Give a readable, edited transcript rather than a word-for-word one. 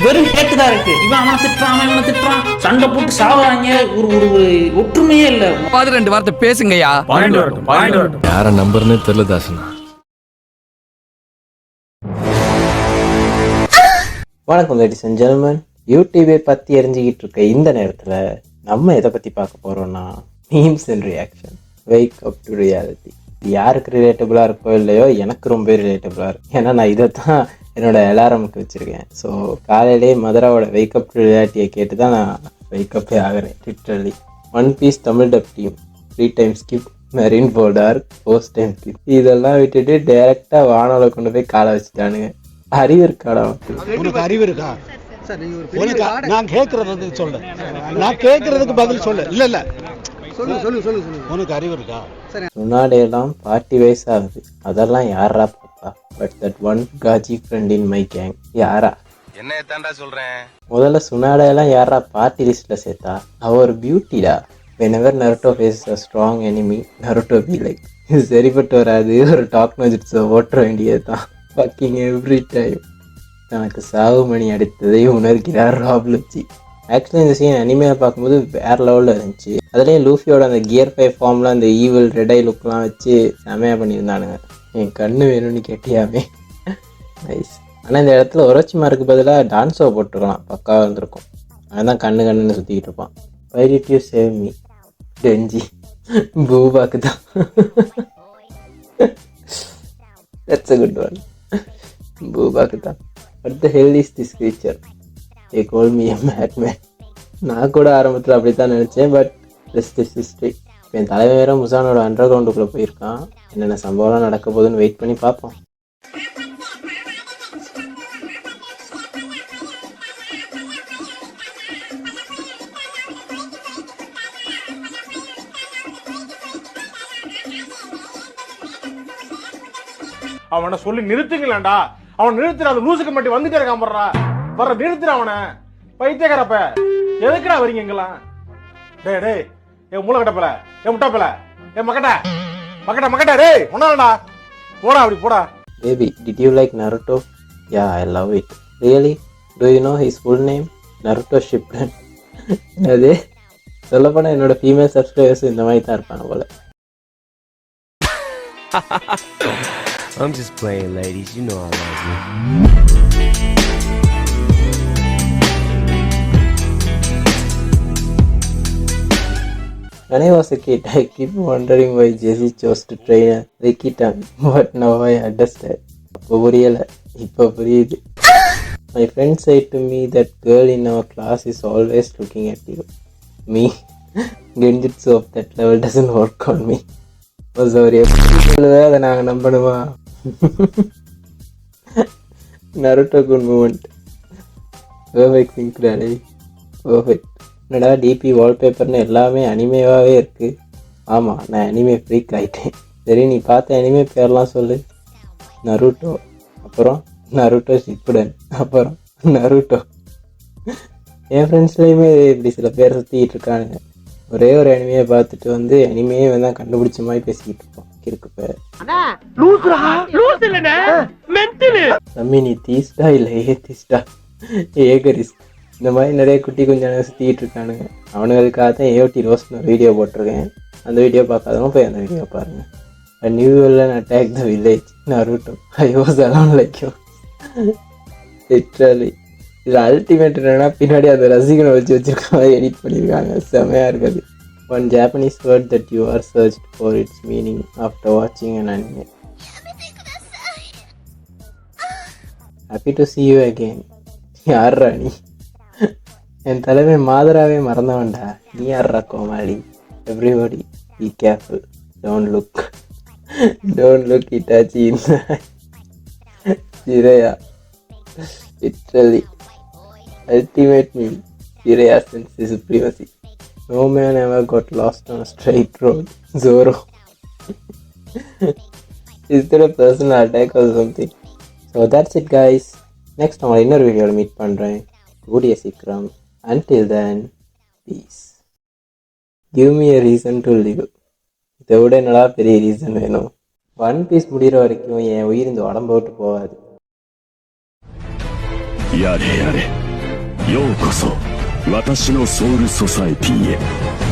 வெறும் ஹேட்டு தான் இருக்கு. இவன் அவனை திட்டுறான், அவன் இவனை திட்டுறான், சண்டை போட்டு சாவுறாங்க. ஒரு ஒற்றுமையே இல்ல. பாத்து 2 வார்த்தை பேசுங்கய்யா. யார நம்பர்னே தெரியல தாசனா. வணக்கம் லேடிஸ் அண்ட் ஜென்டில்மேன். யூடியூபை பற்றி எரிஞ்சிக்கிட்டு இருக்க இந்த நேரத்தில் நம்ம எதை பற்றி பார்க்க போகிறோம்னா memes and reaction. Wick up to reality. யாருக்கு ரிலேட்டபுளாக இருக்கோ இல்லையோ, எனக்கு ரொம்ப ரிலேட்டபுளாக இருக்கும். ஏன்னா நான் இதை தான் என்னோட அலாரமுக்கு வச்சுருக்கேன். ஸோ காலையிலேயே மதுராவோட வெய்க் அப் டு ரியாலிட்டியை கேட்டு தான் நான் வெய்க்கப்பே ஆகிறேன். Literally One Piece Tamil dub team 3 time ஸ்கிப், மெரின் போர்டார் 4 டைம் ஸ்கிப், இதெல்லாம் விட்டுட்டு டைரெக்டாக வானோல கொண்டு போய் காலை வச்சுட்டானுங்க. அறிவு இருக்காடா உனக்கு? அறிவு இருக்கா? நான் கேட்கறது சொல்லு, நான் கேட்கறதுக்கு பதில் சொல்லு. இல்ல இல்ல சொல்லு உனக்கு அறிவு இருக்கா? முன்னாடியெல்லாம் 40 வயசு ஆகுது, அதெல்லாம் யாரா பாப்பா. பட் தட் ஒன் காஜி ஃப்ரெண்ட் இன் மை கேங் யாரா? என்ன தாண்டா சொல்றேன். முதல்ல சுனாடையெல்லாம் யாரா பார்ட்டி லிஸ்ட்ல சேர்த்தா? அவ ஒரு பியூட்டிடா. whenever Naruto faces a strong enemy, Naruto be like, இது சரிப்பட்டு வராது, ஒரு டாக் நோஜிட்ஸை ஓட்டுற வேண்டியது தான். fucking every time. தனக்கு சாவு மணி அடித்ததை உணர்கிறார் ராப்லுச்சி. ஆக்சுவலி இந்த சீன் அனிமையாக பார்க்கும்போது வேற லெவலில் இருந்துச்சு. அதுலேயும் லூஃபியோட அந்த கியர் 5 ஃபார்ம்ல அந்த ஈவில் ரெட் ஐ லுக்லாம் வச்சு செமையாக பண்ணியிருந்தானுங்க. என் கண்ணு வேணும்னு கேட்டியாமே. நைஸ். ஆனால் இந்த இடத்துல ஒரோச்சிமாருக்கு பதிலாக டான்ஸோ போட்டுருக்கலாம், பக்காவாக இருந்திருக்கும். அவன் தான் கண்ணுன்னு சுற்றிக்கிட்டு இருப்பான். why did you save me டெஞ்சி? பூபாக்கு தான். that's a good one. பூபாக்கு தான். what the hell is this creature? they call me a madman. நான் கூட ஆரம்பத்தில் அப்படி தான் நினச்சேன். But rest is history. என் தலைவன் வேற முசானோட அண்டர் கிரவுண்டுக்குள்ளே போயிருக்கான். என்னென்ன சம்பவம்லாம் நடக்க போகுதுன்னு வெயிட் பண்ணி பார்ப்போம். அவனை சொல்லி நிறுத்துங்களேன்டா. அவன் நிறுத்துற, அந்த லூசுக்கு மட்டும் வந்துட்டே இருக்கான். வர்ற நிறுத்துற அவனை. பைத்தியக்காரப்ப எதுக்குடா வரீங்க எங்கெல்லாம்? டேய் டேய், ஏ மூளை கட்டப்பல, ஏ முட்டாப்பல, ஏ மக்கட்ட டேய் ஒன்னாடா, போடா அப்படி போடா. Baby, did you like Naruto? Yeah, I love it. Really? Do you know his full name? Naruto Shippuden. அது சொல்லப்போனால் என்னோட ஃபீமேல் சப்ஸ்கிரைபர்ஸ் இந்த மாதிரி தான் இருப்பாங்க போல. I'm just playing, ladies. You know I love you. When I was a kid, I keep wondering why Jesse chose to train a Rikitan, but now I understand. அப்போ புரியல, இப்போ புரியுது. My friend said to me that girl in our class is always looking at you. Me, Genjutsu of that level doesn't work on me. Sorry, அதை நாங்கள் நம்பணுமா? Naruto good moment. Perfect சிங்க்டாடே, perfect. என்னடா DP வால்பேப்பர்னு எல்லாமே அனிமேவாகவே இருக்குது. ஆமாம், நான் அனிமே ஃப்ரீக் ஆகிட்டேன். சரி, நீ பார்த்த அனிமே பேர்லாம் சொல்லு. நருட்டோ, அப்புறம் நருட்டோ ஷிப்புடன், அப்புறம் நருட்டோ. என் ஃப்ரெண்ட்ஸ்லேயுமே இப்படி சில பேர் சுற்றிக்கிட்டு இருக்கானுங்க. ஒரே ஒரு அனிமையை பார்த்துட்டு வந்து அனிமையே தான் கண்டுபிடிச்ச மாதிரி பேசிக்கிட்டு இருப்போம். இருக்கு பேர் தம்பி, நீ தீஸ்டா இல்லை ஏத்திஸ்டா ஏகரிஸ், இந்த மாதிரி நிறைய குட்டி கொஞ்சம் சுற்றிக்கிட்டு இருக்கானுங்க. அவனுங்களுக்காக தான் ஏஓடி ரோஸ்ட்னு வீடியோ போட்டிருக்கேன். அந்த வீடியோ பார்க்காதவங்க போய் அந்த வீடியோ பாருங்கள். A new villain attacked the village. Naruto, I was alone like you. Literally. இது அல்டிமேட் என்னன்னா, பின்னாடி அந்த ரசிகனை வச்சிருக்க மாதிரி எடிட் பண்ணியிருக்காங்க. செமையாக இருக்குது. One Japanese word that you are searched for its meaning after watching an anime. Happy to see you again. யார்ரா நீ? என் தலைமை மாதராவே மறந்தவன்டா. நீ யார்ரா கோமாளி? Everybody be careful. Don't look Itachi in the eye. Jiraiya. Literally. Ultimate meme. Jiraiya senses supremacy. No man ever got lost on a straight road. Zoro. Is there a personal attack or something? So that's it guys. Next நம்ம இன்னொரு வீடியோவில் meet பண்ணுறேன். கூடிய சீக்கிரம். Until then, peace. Give me a reason to live. இதை விட என்னடா பெரிய ரீசன் வேணும்? ஒன் பீஸ் முடிகிற வரைக்கும் என் உயிர் இந்த உடம்ப விட்டு போகாது. やれやれ、ようこそ私のソウルソサエティへ。